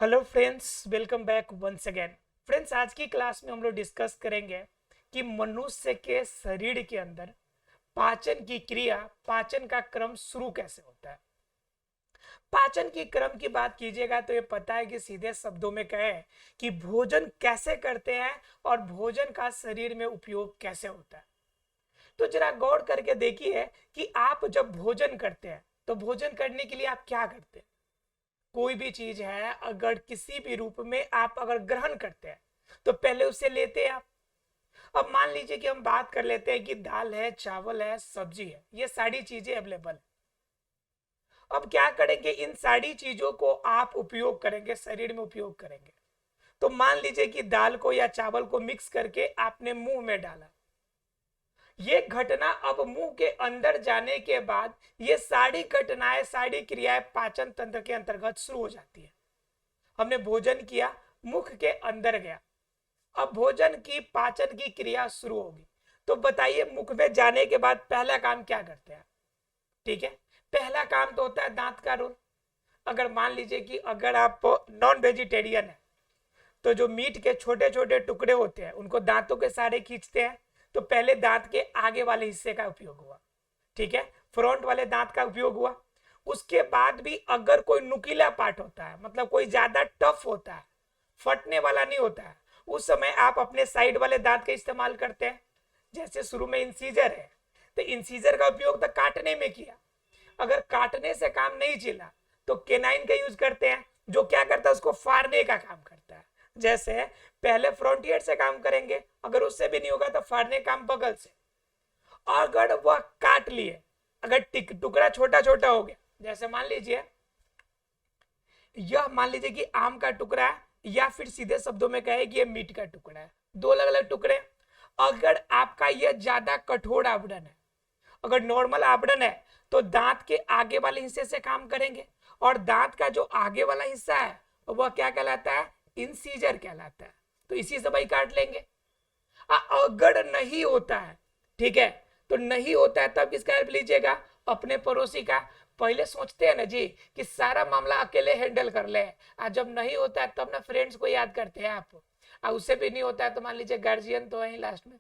Hello friends, welcome back once again. Friends, आज की class में हम लोग डिस्कस करेंगे कि मनुष्य के शरीर के अंदर पाचन की क्रिया, पाचन का क्रम शुरू कैसे होता है। पाचन की क्रम की बात कीजिएगा तो ये पता है कि सीधे शब्दों में कहे कि भोजन कैसे करते हैं और भोजन का शरीर में उपयोग कैसे होता है। तो जरा गौर करके देखिए कि आप जब भोजन करते हैं तो भोजन करने के लिए आप क्या करते हैं। कोई भी चीज है, अगर किसी भी रूप में आप अगर ग्रहण करते हैं तो पहले उसे लेते हैं आप। अब मान लीजिए कि हम बात कर लेते हैं कि दाल है, चावल है, सब्जी है, ये सारी चीजें अवेलेबल है। अब क्या करेंगे, इन सारी चीजों को आप उपयोग करेंगे, शरीर में उपयोग करेंगे। तो मान लीजिए कि दाल को या चावल को मिक्स करके आपने मुंह में डाला। ये घटना अब मुंह के अंदर जाने के बाद ये सारी घटनाएं, सारी क्रियाएं पाचन तंत्र के अंतर्गत शुरू हो जाती है। हमने भोजन किया, मुख के अंदर गया, अब भोजन की पाचन की क्रिया शुरू होगी। तो बताइए, मुख में जाने के बाद पहला काम क्या करते हैं। ठीक है, पहला काम तो होता है दांत का रोल। अगर मान लीजिए कि अगर आप नॉन वेजिटेरियन है तो जो मीट के छोटे छोटे टुकड़े होते हैं उनको दांतों के सहारे खींचते हैं। तो पहले दांत के आगे वाले हिस्से का उपयोग हुआ, ठीक है, फ्रंट वाले दांत का उपयोग हुआ। उसके बाद भी अगर कोई नुकीला पार्ट होता है, मतलब कोई ज्यादा टफ होता है, फटने वाला नहीं होता है, उस समय आप अपने साइड वाले दांत का इस्तेमाल करते हैं। जैसे शुरू में इंसीजर है तो इंसीजर का उपयोग तो काटने में किया। अगर काटने से काम नहीं चला तो केनाइन का यूज करते हैं, जो क्या करता है, उसको फाड़ने का काम करता है। जैसे पहले फ्रंटियर से काम करेंगे, अगर उससे भी नहीं होगा तो फाड़ने काम बगल से। अगर वह काट लिए, अगर टुकड़ा छोटा छोटा हो गया, जैसे मान लीजिए यह, मान लीजिए कि आम का टुकड़ा है या फिर सीधे शब्दों में कहे कि यह मीट का टुकड़ा है, दो अलग अलग टुकड़े। अगर आपका यह ज्यादा कठोर आवरण है, अगर नॉर्मल आवरण है तो दांत के आगे वाले हिस्से से काम करेंगे, और दांत का जो आगे वाला हिस्सा है वह क्या कहलाता है, इंसीजर कहलाता है। तो इसी से भाई काट लेंगे। अगर नहीं होता है, ठीक है, तो नहीं होता है तब किसका हेल्प लीजिएगा, अपने पड़ोसी का। पहले सोचते हैं ना जी कि सारा मामला अकेले हैंडल कर ले, और जब नहीं होता है तब ना फ्रेंड्स को याद करते हैं आप। और उससे भी नहीं होता है तो मान लीजिए गार्जियन तो है लास्ट में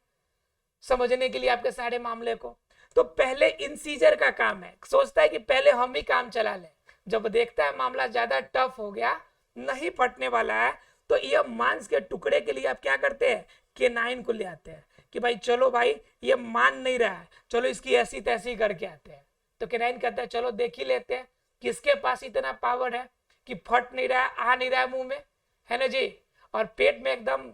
समझने के लिए आपके सारे मामले को। तो पहले इंसीजर का काम है, सोचता है कि पहले हम ही काम चला ले। जब देखता है मामला ज्यादा टफ हो गया, नहीं फटने वाला है, तो यह मांस के टुकड़े के लिए आप क्या करते हैं, केनाइन को ले आते हैं कि भाई चलो भाई ये मान नहीं रहा है, चलो इसकी ऐसी तैसी करके आते हैं। तो केनाइन कहता है चलो देख ही लेते हैं किसके पास इतना पावर है कि फट नहीं रहा है, आ नहीं रहा है मुंह में, है ना जी। और पेट में एकदम,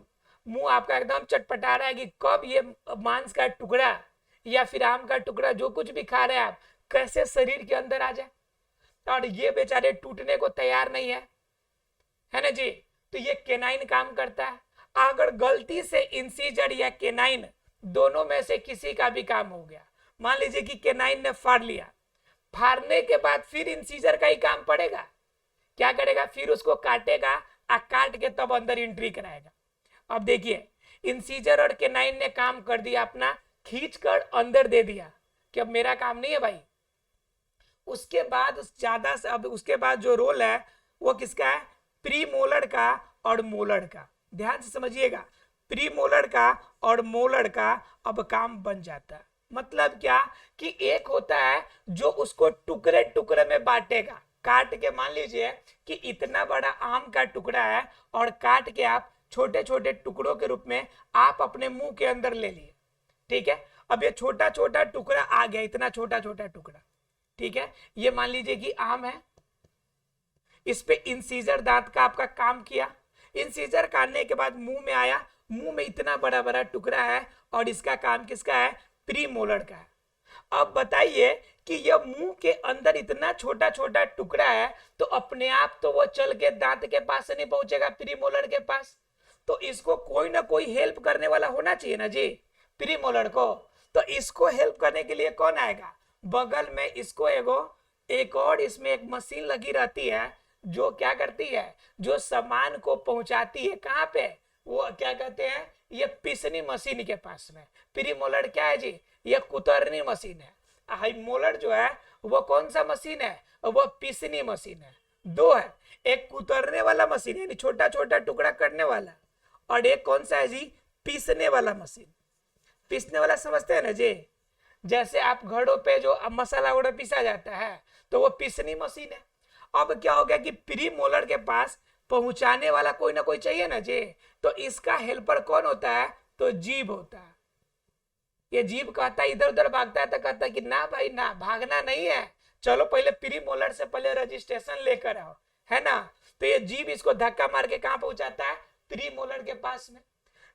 मुंह आपका एकदम चटपटा रहा है कि कब ये मांस का टुकड़ा या फिर आम का टुकड़ा, जो कुछ भी खा रहे हैं आप, कैसे शरीर के अंदर आ जाए। और ये बेचारे टूटने को तैयार नहीं है ना जी। तो ये केनाइन काम करता है। अगर गलती से इंसीजर या केनाइन दोनों में से किसी का भी काम हो गया, मान लीजिए कि केनाइन ने फाड़ लिया, फाड़ने के बाद फिर इंसीजर का ही काम पड़ेगा। क्या करेगा, फिर उसको काटेगा, काट के तब अंदर एंट्री कराएगा। अब देखिए, इंसीजर और केनाइन ने काम कर दिया अपना, खींच कर अंदर दे दिया कि अब मेरा काम नहीं है भाई। उसके बाद ज्यादा से, अब उसके बाद जो रोल है वो किसका है, प्री मोलर का और मोलर का। ध्यान से समझिएगा, प्री मोलर का और मोलर का अब काम बन जाता है। मतलब क्या कि एक होता है जो उसको टुकड़े टुकड़े में बांटेगा, काट के, मान लीजिए कि इतना बड़ा आम का टुकड़ा है और काट के आप छोटे छोटे टुकड़ों के रूप में आप अपने मुंह के अंदर ले लिए, ठीक है। अब ये छोटा छोटा टुकड़ा आ गया, इतना छोटा छोटा टुकड़ा, ठीक है। ये मान लीजिए कि आम है, इस पे इंसीजर दांत का आपका काम किया। इंसीजर काटने के बाद मुंह में आया, मुंह में इतना बड़ा बड़ा टुकड़ा है और इसका काम किसका है, प्री मोलर का है। अब बताइए कि यह मुंह के अंदर इतना छोटा छोटा टुकड़ा है, तो अपने आप तो वो चल के दांत के पास से नहीं पहुंचेगा, प्री मोलर के पास। तो इसको कोई ना कोई हेल्प करने वाला होना चाहिए ना जी, प्री मोलर को। तो इसको हेल्प करने के लिए कौन आएगा, बगल में इसको एगो, एक और इसमें एक मशीन लगी रहती है जो क्या करती है, जो सामान को पहुंचाती है कहाँ पे, वो क्या कहते हैं, ये पिसनी मशीन के पास में। प्री मोलर क्या है जी, ये कुतरनी मशीन है। हाई मोलर जो है वो कौन सा मशीन है, वो पिसनी मशीन है। दो है, एक कुतरने वाला मशीन यानी छोटा छोटा टुकड़ा करने वाला, और एक कौन सा है जी, पीसने वाला मशीन। पीसने वाला समझते हैं ना जी, जैसे आप घरों पे जो मसाला वगैरह पीसा जाता है तो वो पीसनी मशीन है। अब क्या हो गया कि प्री मोलर के पास पहुंचाने वाला कोई ना कोई चाहिए ना जी, तो इसका हेल्पर कौन होता है, तो जीभ होता है। ये जीभ कहता है, इधर उधर भागता है तो कहता है कि ना भाई ना, भागना नहीं है, चलो पहले प्री मोलर से पहले रजिस्ट्रेशन लेकर आओ, है ना। तो ये जीभ इसको धक्का मार के कहां पहुंचाता है, प्री मोलर के पास में।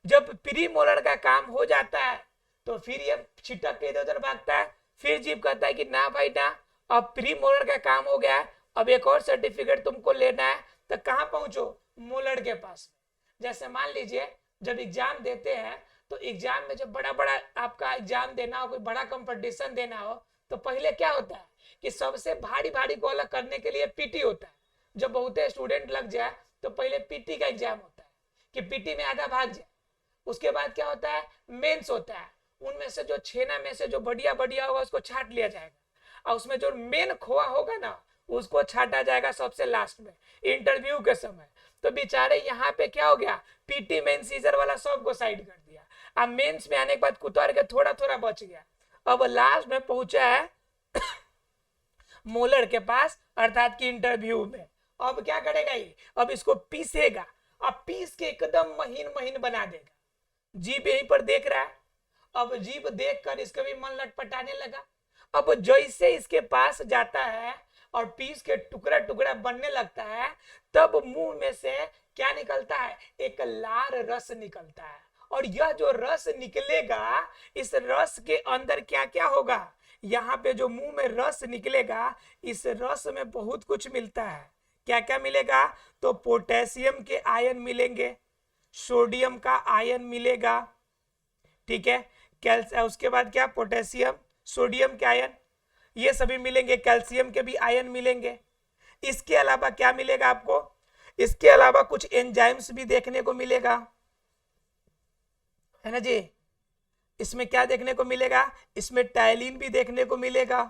जब प्री मोलर का काम हो जाता है तो फिर ये छिटक के इधर उधर भागता है, फिर जीभ कहता है कि ना भाई ना, अब प्री मोलर का काम हो गया है, अब एक और सर्टिफिकेट तुमको लेना है, तो कहां पहुंचो, मोलर के पास में। जैसे मान लीजिए जब एग्जाम देते हैं, तो एग्जाम में जब बड़ा बड़ा आपका एग्जाम देना हो, कोई बड़ा कंपटीशन देना हो, तो पहले क्या होता है कि सबसे भारी भारी को अलग करने के लिए पीटी होता है। जब बहुत स्टूडेंट लग जाए तो पहले पीटी का एग्जाम होता है कि पीटी में आधा भाग जाए। उसके बाद क्या होता है, मेंस होता है, उनमें से जो छेना में से जो बढ़िया बढ़िया होगा उसको छाट लिया जाएगा, और उसमें जो मेन खोआ होगा ना उसको छाटा जाएगा सबसे लास्ट में इंटरव्यू के समय। तो बेचारे यहाँ पे क्या हो गया, पीटी मेन सीजर वाला सबको साइड कर दिया। अब मेंस में आने के बाद कुतर के थोड़ा थोड़ा बच गया। अब लास्ट में पहुंचा है मोलर के पास, अर्थात की इंटरव्यू में। अब क्या करेगा ये, अब इसको पीसेगा, अब पीस के एकदम महीन महीन बना देगा। जीभ यहीं पर देख रहा है, अब जीभ देखकर इसका भी मन लटपटाने लगा। अब जैसे इसके पास जाता है और पीस के टुकड़ा टुकड़ा बनने लगता है, तब मुंह में से क्या निकलता है, एक लाल रस निकलता है। और यह जो रस निकलेगा, इस रस के अंदर क्या क्या होगा, यहाँ पे जो मुंह में रस निकलेगा, इस रस में बहुत कुछ मिलता है। क्या क्या मिलेगा, तो पोटेशियम के आयन मिलेंगे, सोडियम का आयन मिलेगा, ठीक है, उसके बाद क्या, पोटेशियम, सोडियम के आयन, ये सभी मिलेंगे, कैल्शियम के भी आयन मिलेंगे। इसके अलावा क्या मिलेगा आपको, इसके अलावा कुछ एंजाइम्स भी देखने को मिलेगा, है ना जी। इसमें क्या देखने को मिलेगा, इसमें टाइलिन भी देखने को मिलेगा,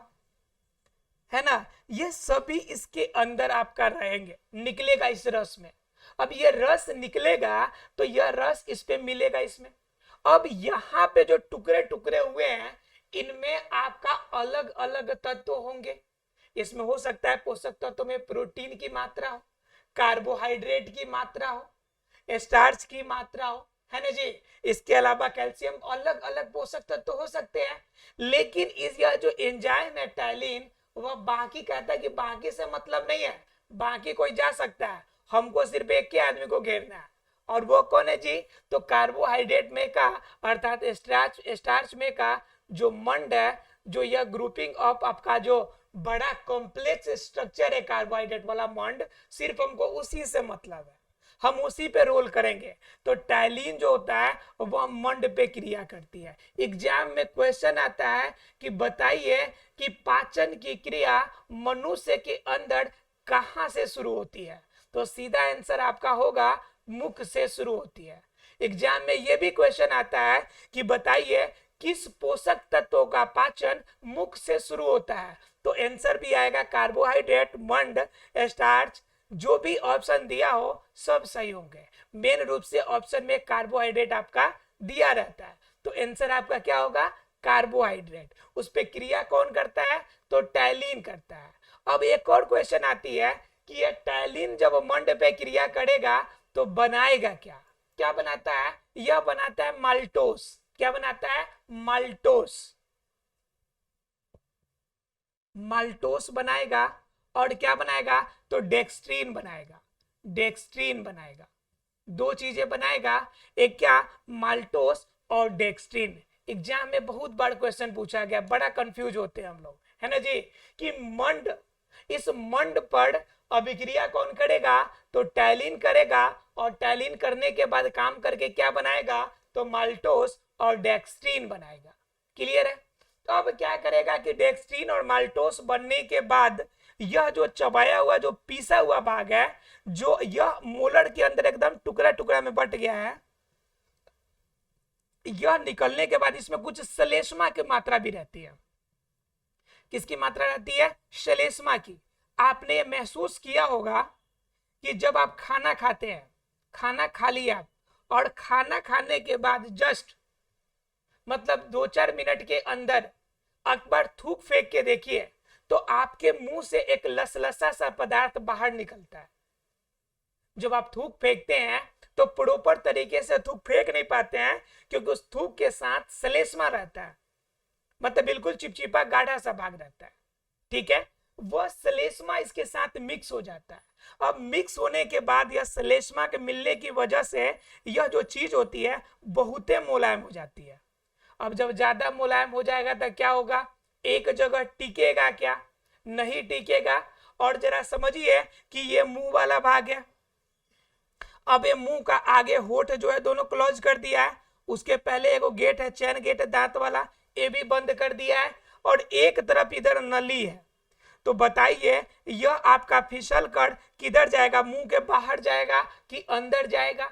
है ना। ये सभी इसके अंदर आपका रहेंगे, निकलेगा इस रस में। अब ये रस निकलेगा तो यह रस इस पे मिलेगा इसमें। अब यहाँ पे जो टुकड़े टुकड़े हुए हैं, इनमें आपका अलग अलग तत्व होंगे। इसमें हो सकता है पोषक तत्व में प्रोटीन की मात्रा हो, कार्बोहाइड्रेट की मात्रा हो, स्टार्च की मात्रा हो, है ना जी। इसके अलावा कैल्शियम, अलग अलग पोषक तत्व हो सकते हैं। लेकिन इस यह जो एंजाइम है टाइलिन, वह बाकी कहता है कि बाकी से मतलब नहीं है, बाकी कोई जा सकता है, हमको सिर्फ एक के आदमी को घेरना है। और वो कौन है जी, तो कार्बोहाइड्रेट में का अर्थात स्टार्च में का जो मंड है, जो यह ग्रुपिंग ऑफ आपका जो बड़ा कॉम्प्लेक्स स्ट्रक्चर है कार्बोहाइड्रेट वाला मंड, सिर्फ हमको उसी से मतलब है, हम उसी पे रोल करेंगे। तो टाइलिन जो होता है वह मंड पे क्रिया करती है। एग्जाम में क्वेश्चन आता है कि बताइए कि पाचन की क्रिया मनुष्य के अंदर कहां से शुरू होती है, तो सीधा आंसर आपका होगा मुख से शुरू होती है। एग्जाम में यह भी क्वेश्चन आता है कि बताइए किस पोषक तत्वों का पाचन मुख से शुरू होता है, तो आंसर भी आएगा कार्बोहाइड्रेट, मंड, स्टार्च। जो भी ऑप्शन दिया हो सब सही होंगे। मेन रूप से ऑप्शन में कार्बोहाइड्रेट आपका दिया रहता है, तो आंसर आपका क्या होगा, कार्बोहाइड्रेट। उस पे क्रिया कौन करता है, तो टाइलिन करता है। अब एक और क्वेश्चन आती है कि ये टाइलिन जब मंड पे क्रिया करेगा तो बनाएगा क्या, क्या बनाता है, यह बनाता है माल्टोस। क्या बनाता है, माल्टोस, माल्टोस बनाएगा। और क्या बनाएगा, तो डेक्स्ट्रीन बनाएगा, डेक्स्ट्रीन बनाएगा। दो चीजें बनाएगा, एक क्या, माल्टोस और डेक्स्ट्रीन। एग्जाम में बहुत बार क्वेश्चन पूछा गया, बड़ा कंफ्यूज होते हैं हम लोग, है ना जी, कि मंड, इस मंड पर अभिक्रिया कौन करेगा, तो टाइलिन करेगा, और टाइलिन करने के बाद काम करके क्या बनाएगा, तो माल्टोस और डेक्स्ट्रीन बनाएगा। क्लियर है। तो अब क्या करेगा कि डेक्स्ट्रीन और माल्टोस बनने के बाद यह जो चबाया हुआ जो पीसा हुआ भाग है, जो यह मोलर के अंदर एकदम टुकड़ा टुकड़ा में बट गया है, यह निकलने के बाद इसमें कुछ श्लेष्मा की मात्रा भी रहती है। किसकी मात्रा रहती है, श्लेष्मा की। आपने महसूस किया होगा कि जब आप खाना खाते हैं, खाना खा लिया आप, और खाना खाने के बाद जस्ट मतलब 2-4 मिनट के अंदर एक बार थूक फेंक के देखिए, तो आपके मुंह से एक लसलसा सा पदार्थ बाहर निकलता है। जब आप थूक फेंकते हैं तो प्रॉपर तरीके से थूक फेंक नहीं पाते हैं, क्योंकि उस थूक के साथ श्लेष्मा रहता है, मतलब बिल्कुल चिपचिपा गाढ़ा सा भाग रहता है, ठीक है। वह श्लेष्मा इसके साथ मिक्स हो जाता है। अब मिक्स होने के बाद यह श्लेष्मा के मिलने की वजह से यह जो चीज होती है बहुत मुलायम हो जाती है। अब जब ज्यादा मुलायम हो जाएगा तो क्या होगा, एक जगह टिकेगा क्या, नहीं टिकेगा। और जरा समझिए कि ये मुंह वाला भाग है, अब ये मुंह का आगे होठ जो है दोनों क्लोज कर दिया है, उसके पहले एगो गेट है, चैन गेट है दांत वाला, ये भी बंद कर दिया है, और एक तरफ इधर नली है। तो बताइए यह आपका फिसल कर किधर जाएगा, मुंह के बाहर जाएगा कि अंदर जाएगा,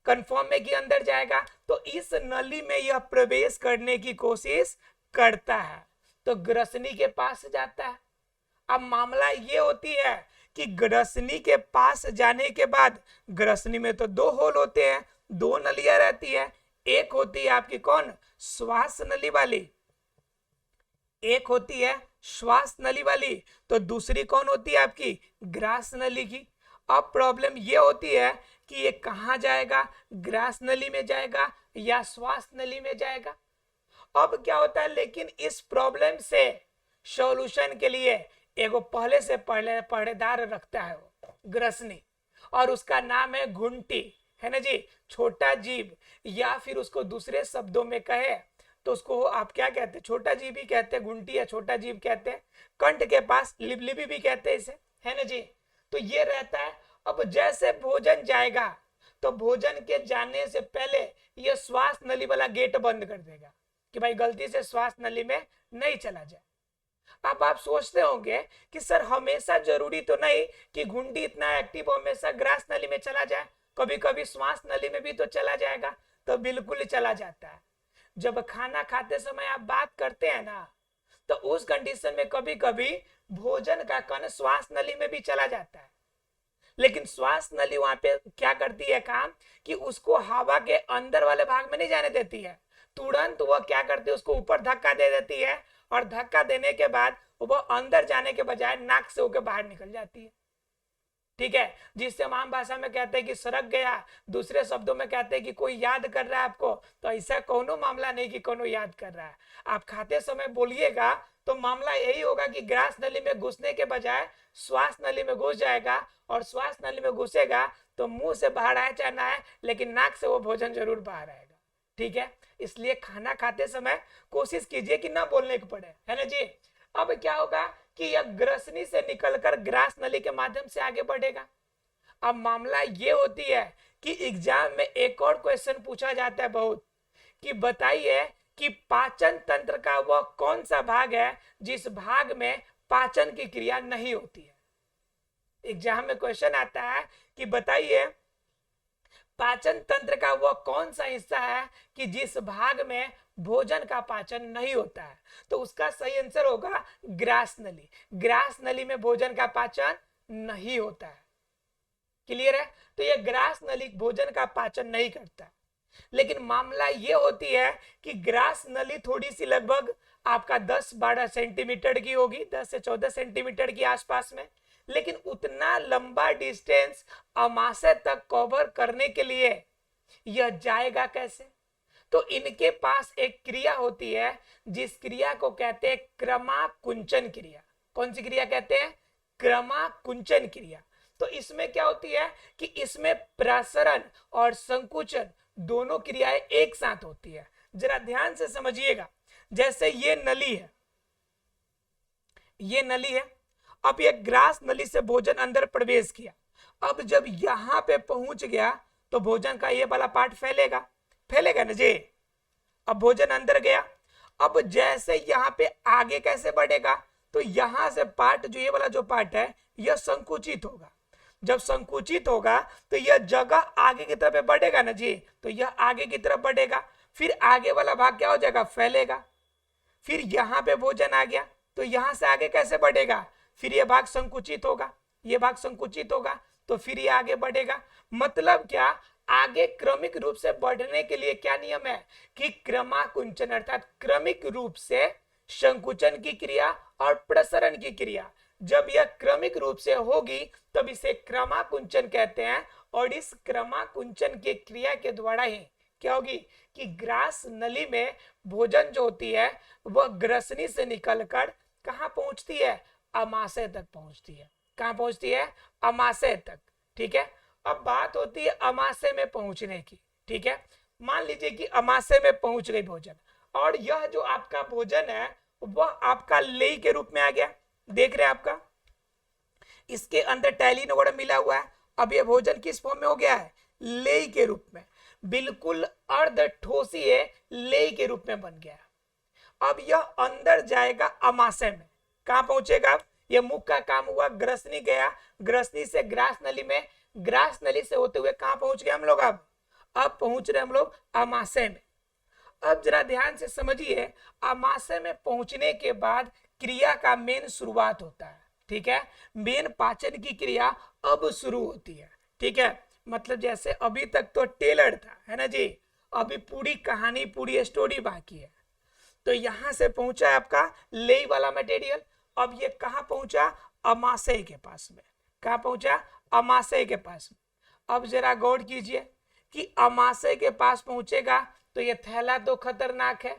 कंफर्म में कि अंदर जाएगा। तो इस नली में यह प्रवेश करने की कोशिश करता है, तो ग्रसनी के पास जाता है। अब मामला ये होती है कि ग्रसनी के पास जाने के बाद, ग्रसनी में तो 2 होल होते हैं, 2 नलियां रहती है। एक होती है आपकी कौन, श्वास नली वाली, एक होती है श्वास नली वाली, तो दूसरी कौन होती है आपकी, ग्रास नली की। अब प्रॉब्लम ये होती है कि ये कहां जाएगा, ग्रास नली में जाएगा या श्वास नली में जाएगा। अब क्या होता है, लेकिन इस प्रॉब्लम से सॉल्यूशन के लिए एगो पहले से पहरेदार रखता है वो ग्रसनी, और उसका नाम है घुंटी, है ना जी, छोटा जीभ, या फिर उसको दूसरे शब्दों में कहे तो उसको आप क्या कहते हैं, छोटा जीभ भी कहते हैं, घुंटी या छोटा जीभ कहते हैं, कंठ के पास लिबलिबी भी कहते हैं इसे, है ना जी। तो ये रहता है। अब जैसे भोजन जाएगा तो भोजन के जाने से पहले ये श्वास नली वाला गेट बंद कर देगा कि भाई गलती से श्वास नली में नहीं चला जाए। अब आप सोचते होंगे कि सर हमेशा जरूरी तो नहीं कि घुंडी इतना एक्टिव हमेशा ग्रास नली में चला जाए, कभी कभी श्वास नली में भी तो चला जाएगा। तो बिल्कुल चला जाता है। जब खाना खाते समय आप बात करते हैं ना, तो उस कंडीशन में कभी कभी भोजन का कण श्वास नली में भी चला जाता है, लेकिन श्वास नली वहां पे क्या करती है काम, कि उसको हवा के अंदर वाले भाग में नहीं जाने देती है, तुरंत वह क्या करती है, उसको ऊपर धक्का दे देती है, और धक्का देने के बाद वह अंदर जाने के बजाय नाक से होकर बाहर निकल जाती है, ठीक है। जिससे हम आम भाषा में कहते हैं कि सड़क गया, दूसरे शब्दों में कहते हैं कि कोई याद कर रहा है आपको। तो ऐसा कोनो मामला नहीं कि कोनो याद कर रहा है, आप खाते समय बोलिएगा तो मामला यही होगा कि ग्रास नली में घुसने के बजाय श्वास नली में घुस जाएगा, और श्वास नली में घुसेगा तो मुंह से बाहर आए चाहे ना आए, लेकिन नाक से वो भोजन जरूर बाहर आएगा, ठीक है। इसलिए खाना खाते समय कोशिश कीजिए कि ना बोलने को पड़े, है ना जी। अब क्या होगा कि यह ग्रसनी से निकलकर ग्रास नली के माध्यम से आगे बढ़ेगा। अब मामला ये होती है कि एग्जाम में एक और क्वेश्चन पूछा जाता है बहुत, कि बताइए कि पाचन तंत्र का वह कौन सा भाग है जिस भाग में पाचन की क्रिया नहीं होती है। एग्जाम में क्वेश्चन आता है कि बताइए पाचन तंत्र का वह कौन सा हिस्सा है कि जिस भाग में भोजन का पाचन नहीं होता है। तो उसका सही आंसर होगा ग्रास नली। ग्रास नली में भोजन का पाचन नहीं होता है, क्लियर है। तो ये ग्रास नली भोजन का पाचन नहीं करता, लेकिन मामला ये होती है कि ग्रास नली थोड़ी सी लगभग आपका 10-12 सेंटीमीटर की होगी, 10 से 14 सेंटीमीटर की आसपास में, लेकिन उतना लंबा डिस्टेंस अमाशय तक कवर करने के लिए यह जाएगा कैसे। तो इनके पास एक क्रिया होती है जिस क्रिया को कहते हैं क्रमाकुंचन क्रिया। कौन सी क्रिया कहते हैं, क्रमाकुंचन क्रिया। तो इसमें क्या होती है कि इसमें प्रसरण और संकुचन दोनों क्रियाएं एक साथ होती है। जरा ध्यान से समझिएगा, जैसे ये नली है, ये नली है, अब ये ग्रास नली से भोजन अंदर प्रवेश किया, अब जब यहां पे पहुंच गया तो भोजन का ये वाला पार्ट फैलेगा, फैलेगा ना जी। अब भोजन अंदर गया, अब जैसे यहाँ पे आगे कैसे बढ़ेगा, तो यहां से पार्ट जो ये वाला जो पार्ट है यह संकुचित होगा। जब संकुचित होगा तो यह जगह आगे की तरफ बढ़ेगा ना जी, तो यह आगे की तरफ बढ़ेगा, फिर आगे वाला भाग क्या हो जाएगा, फैलेगा। फिर यहाँ पे भोजन आ गया तो यहां से आगे कैसे बढ़ेगा, फिर यह भाग संकुचित होगा, यह भाग संकुचित होगा, तो फिर ये आगे बढ़ेगा। मतलब क्या, आगे क्रमिक रूप से बढ़ने के लिए क्या नियम है कि क्रमाकुंचन अर्थात क्रमिक रूप से संकुचन की क्रिया और प्रसरण की क्रिया जब यह क्रमिक रूप से होगी तब इसे क्रमाकुंचन कहते हैं। और इस क्रमाकुंचन की क्रिया के द्वारा ही क्या होगी कि ग्रास नली में भोजन जो होती है वह ग्रसनी से निकलकर कहां पहुंचती है, अमाशय तक पहुंचती है। कहां पहुंचती है, अमाशय तक। ठीक है, अब बात होती है अमाशय में पहुंचने की। ठीक है, मान लीजिए कि अमाशय में पहुंच गई भोजन और यह जो आपका भोजन है वह आपका लेई के रूप में आ गया। देख रहे हैं आपका इसके अंदर टैलिन वगैरह मिला हुआ है। अब यह भोजन किस फॉर्म में हो गया है, लेई के रूप में, बिल्कुल अर्ध ठोसीय लेई के रूप में बन गया। अब यह अंदर जाएगा अमाशय में। कहां पहुंचेगा, यह मुख का काम हुआ, ग्रसनी गया, ग्रसनी से ग्रास नली में, ग्रास नली से होते हुए कहां पहुंच गए हम लोग, अब पहुंच रहे हम लोग अमाशय में। अब जरा ध्यान से समझिए, अमाशय में पहुंचने के बाद क्रिया का मेन शुरुआत होता है। ठीक है, मेन पाचन की क्रिया अब शुरू होती है। ठीक है, मतलब जैसे अभी तक तो टेलर था, है ना जी, अभी पूरी कहानी पूरी स्टोरी बाकी है। तो यहां से पहुंचा आपका लेई वाला मटेरियल। अब ये कहां पहुंचा, अमाशय के पास में। कहां पहुंचा, अमाशय के पास में। अब जरा गौर कीजिए कि अमाशय के पास पहुंचेगा तो ये थैला तो खतरनाक है।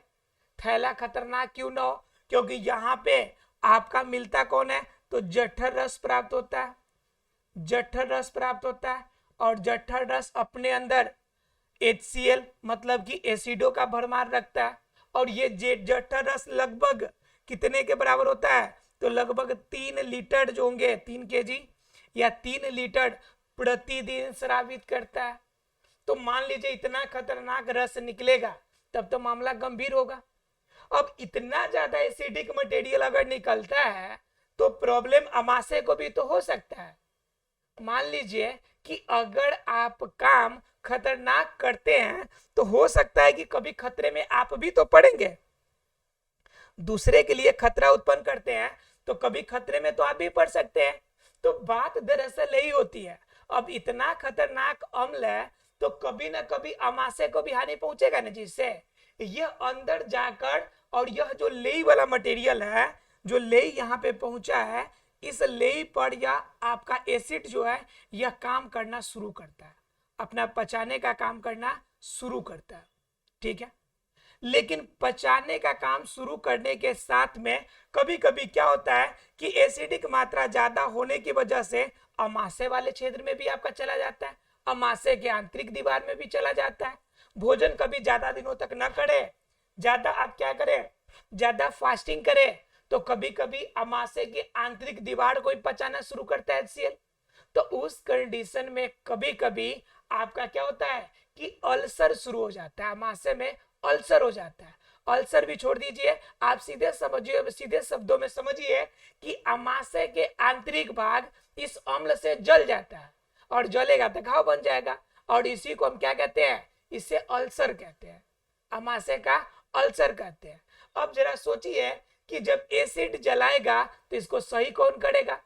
थैला खतरनाक क्यों ना हो, क्योंकि यहाँ पे आपका मिलता कौन है, तो जठर रस प्राप्त होता है। जठर रस प्राप्त होता है और जठर रस अपने अंदर HCl मतलब कि एसिडो का भरमार रखता है। और ये जठर रस लगभग कितने के बराबर होता है, तो लगभग 3 लीटर जो होंगे, 3 kg या 3 लीटर प्रतिदिन स्रावित करता है। तो मान लीजिए इतना खतरनाक रस निकलेगा तब तो मामला गंभीर होगा। अब इतना ज्यादा एसिडिक मटेरियल अगर निकलता है तो प्रॉब्लम अमाशय को भी तो हो सकता है। मान लीजिए कि अगर आप काम खतरनाक करते हैं तो हो सकता है कि कभी खतरे में आप भी तो पड़ेंगे। दूसरे के लिए खतरा उत्पन्न करते हैं तो कभी खतरे में तो आप भी पड़ सकते हैं। तो बात दरअसल यही होती है, अब इतना खतरनाक अम्ल है तो कभी ना कभी अमाशय को भी हानि पहुंचेगा ना, जिससे यह अंदर जाकर और यह जो लेई वाला मटेरियल है, जो लेई यहाँ पे पहुंचा है, इस लेई पर यह आपका एसिड जो है यह काम करना शुरू करता है, अपना पचाने का काम करना शुरू करता है। ठीक है, लेकिन पचाने का काम शुरू करने के साथ में कभी कभी क्या होता है कि एसिडिक मात्रा ज्यादा होने की वजह से अमाशय वाले क्षेत्र में भी आपका चला जाता है, अमाशय के आंतरिक दीवार में भी चला जाता है। भोजन कभी ज्यादा दिनों तक ना करे, ज्यादा आप क्या करें, ज्यादा फास्टिंग करें, तो कभी कभी अमाशय की आंतरिक दीवार को ही पचाना शुरू करता है HCl। तो उस कंडीशन में कभी कभी आपका क्या होता है कि अल्सर शुरू हो जाता है, अमाशय में अल्सर हो जाता है। अल्सर भी छोड़ दीजिए, आप सीधे समझिए, सीधे शब्दों में समझिए कि अमाशय के आंतरिक भाग इस अम्ल से जल जाता है और जलेगा तो घाव बन जाएगा, और इसी को हम क्या कहते हैं, इसे अल्सर कहते हैं, अमाशय का अल्सर कहते हैं। अब जरा सोचिए कि जब एसिड जलाएगा तो इसको सही कौन करेगा,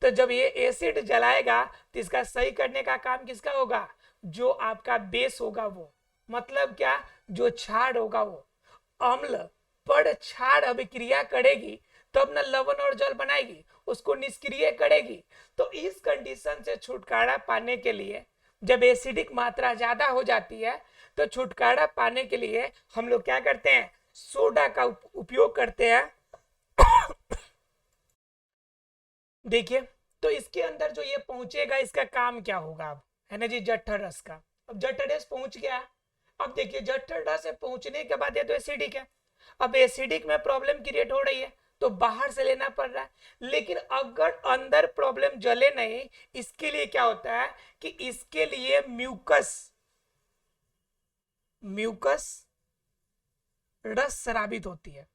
तो जब ये एसिड जलाएगा तो इसका सही करने का काम किसका होगा, जो आपका बेस होगा वो, मतलब क्या, जो क्षार होगा वो। अम्ल पर क्षार अभिक्रिया करेगी तब न लवण और जल बनाएगी, उसको निष्क्रिय करेगी। तो इस कंडीशन से छुटकारा पाने के लिए, जब एसिडिक मात्रा ज्यादा हो जाती है तो छुटकारा पाने के लिए हम लोग क्या करते हैं, सोडा का उपयोग करते हैं। देखिए, तो इसके अंदर जो ये पहुंचेगा इसका काम क्या होगा, अब है ना जी, जठर रस का। अब जठर रस पहुंच गया। अब देखिए जठर रस से पहुंचने के बाद ये तो एसिडिक है, अब एसिडिक में प्रॉब्लम क्रिएट हो रही है तो बाहर से लेना पड़ रहा है। लेकिन अगर अंदर प्रॉब्लम जले नहीं, इसके लिए क्या होता है कि इसके लिए म्यूकस रस स्रावित होती है।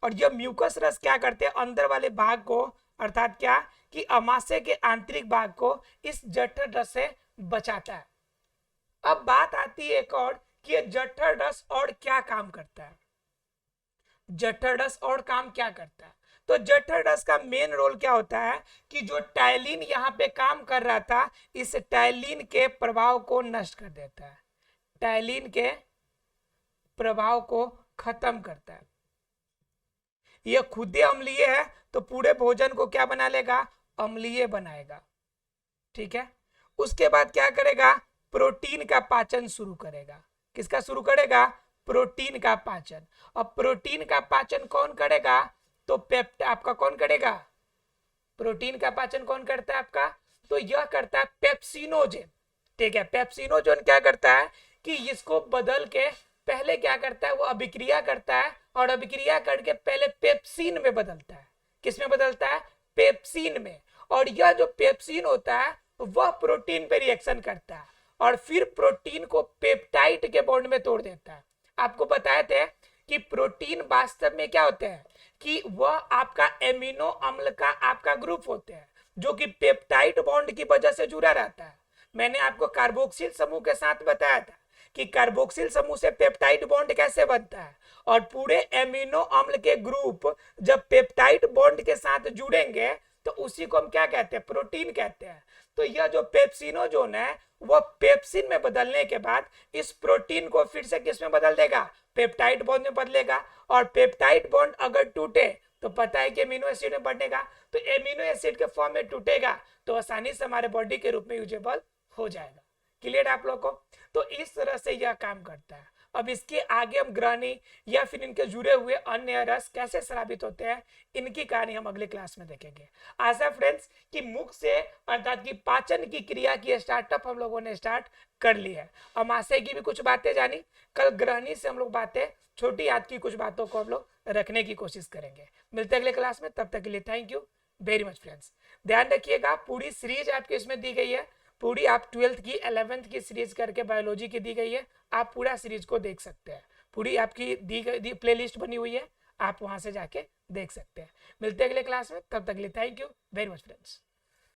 और यह म्यूकस रस क्या करते हैं, अंदर वाले भाग को, अर्थात क्या कि अमाशय के आंतरिक भाग को इस जठर रस से बचाता है। अब बात आती है एक और कि जठर रस और क्या काम करता है, जठर रस और काम क्या करता है। तो जठर रस का मेन रोल क्या होता है कि जो टायलिन यहाँ पे काम कर रहा था, इस टायलिन के प्रभाव को नष्ट कर देता है, टायलिन के प्रभाव को खत्म करता है। यह खुद ही अम्लीय है तो पूरे भोजन को क्या बना लेगा, अम्लीय बनाएगा। ठीक है, उसके बाद क्या करेगा, प्रोटीन का पाचन शुरू करेगा। किसका शुरू करेगा, प्रोटीन का पाचन। अब प्रोटीन का पाचन कौन करेगा, तो आपका कौन करेगा, प्रोटीन का पाचन कौन करता है आपका, तो यह करता है पेप्सिनोजेन। ठीक है, पेप्सिनोजेन क्या करता है कि इसको बदल के पहले क्या करता है, वो अभिक्रिया करता है और अभिक्रिया करके पहले पेप्सिन में बदलता है। किस में बदलता है, पेप्सिन में। और यह जो पेप्सिन होता है वह प्रोटीन पे रिएक्शन करता है और फिर प्रोटीन को पेप्टाइड के बॉन्ड में तोड़ देता है। आपको बताए थे कि प्रोटीन वास्तव में क्या होते हैं कि वह आपका एमिनो अम्ल का आपका ग्रुप होते हैं जो कि पेप्टाइड बॉन्ड की वजह से जुड़ा रहता है। मैंने आपको कार्बोक्सिल समूह के साथ बताया था कि कार्बोक्सिल समूह से पेप्टाइड बॉन्ड कैसे बनता है, और पूरे एमिनो अम्ल के ग्रुप जब पेप्टाइड बॉन्ड के साथ जुड़ेंगे तो उसी को हम क्या कहते हैं, प्रोटीन कहते हैं। तो यह जो पेप्सिनोजोन है वह पेप्सिन में बदलने के बाद इस प्रोटीन को फिर से किस में बदल देगा, पेप्टाइड बॉन्ड में बदलेगा। और पेप्टाइड बॉन्ड अगर टूटे तो पता है कि एमिनो एसिड में बढ़ेगा, तो एमिनो एसिड के फॉर्म में टूटेगा तो आसानी से हमारे बॉडी के रूप में यूजेबल हो जाएगा। क्लियर है आप लोग को, तो इस तरह से यह काम करता है। अब इसके आगे हम ग्रहणी या फिर इनके जुड़े हुए अन्य रस कैसे स्रावित होते हैं, इनकी कहानी हम अगले क्लास में देखेंगे। आशा फ्रेंड्स कि मुख से अर्थात की पाचन की क्रिया की स्टार्टअप हम लोगों ने स्टार्ट कर ली है। अमाशय की भी कुछ बातें जानी, कल ग्रहणी से हम लोग बातें, छोटी याद की कुछ बातों को हम लोग रखने की कोशिश करेंगे। मिलते हैं अगले क्लास में, तब तक के लिए thank you very much friends. ध्यान रखिएगा पूरी सीरीज आपकी इसमें दी गई है, पूरी आप 12th की 11th की सीरीज करके बायोलॉजी की दी गई है, आप पूरा सीरीज को देख सकते हैं। पूरी आपकी दी गई प्लेलिस्ट बनी हुई है, आप वहां से जाके देख सकते हैं। मिलते हैं अगले क्लास में, तब तक के लिए thank you very much friends.